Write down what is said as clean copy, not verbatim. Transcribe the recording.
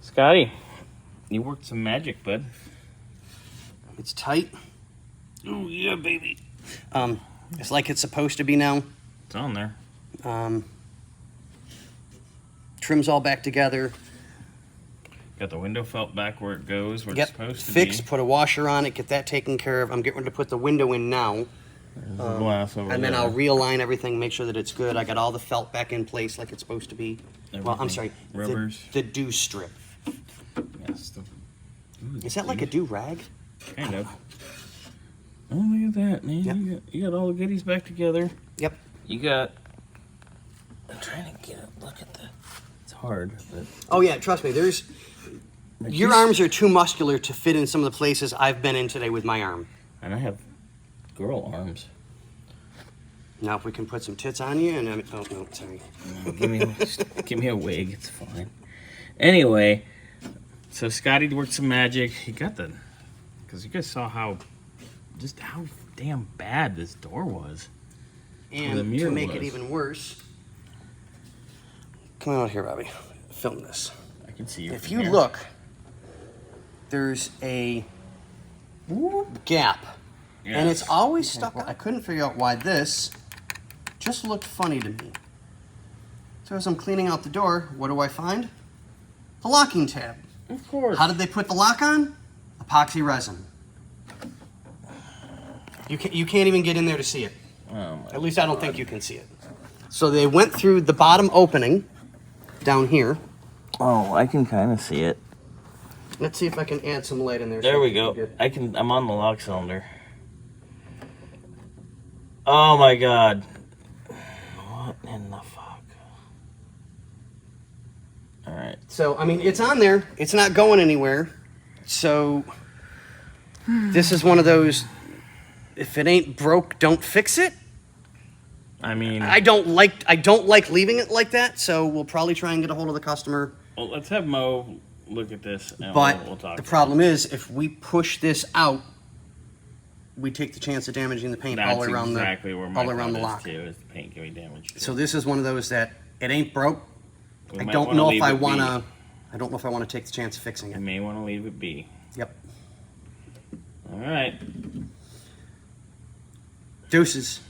Scotty, you worked some magic, bud. It's tight. Oh yeah, baby. It's like it's supposed to be now. It's on there. Trim's all back together. Got the window felt back where it goes, where Yep, it's supposed to fixed, be. put a washer on it, get that taken care of. I'm getting ready to put the window in now. There's the glass over And there. then I'll realign everything, make sure that it's good. I got all the felt back in place like it's supposed to be. Well, I'm sorry, Rubbers. the dew strip. Yes. Is that like a do-rag? Kind of. Oh, look at that, man. Yep. You got all the goodies back together. Yep. You got... I'm trying to get it. Look at that. It's hard, but... Oh yeah, trust me, your arms are too muscular to fit in some of the places I've been in today with my arm. And I have girl arms. Now if we can put some tits on you and oh no, sorry. No, give me a wig, it's fine. Anyway, so Scotty worked some magic. He got the... Because you guys saw how damn bad this door was. And to make it even worse, come on out here, Robbie. Film this. I can see you. If from you here. look, there's a gap, and it's always stuck. I couldn't figure out why this just looked funny to me. So as I'm cleaning out the door, what do I find? The locking tab. Of course. How did they put the lock on? Epoxy resin. You can't even get in there to see it. Oh my At least I don't think you can see it. So they went through the bottom opening down here. Oh, I can kind of see it. Let's see if I can add some light in there. There we go. I'm on the lock cylinder. Oh my god. What in the fuck? Alright. So, I mean, it's on there. It's not going anywhere. So, this is one of those, if it ain't broke, don't fix it. I mean... I don't like leaving it like that, so we'll probably try and get a hold of the customer. Well, let's have Mo look at this and But we'll talk. the problem is, if we push this out, we take the chance of damaging the paint all around exactly where my the thought lock. is too, is the paint can be damaged. So this is one of those that it ain't broke. We I might don't wanna know if leave I it want be. to. I don't know if I want to take the chance of fixing I it. may want to leave it be. Yep. All right. Deuces.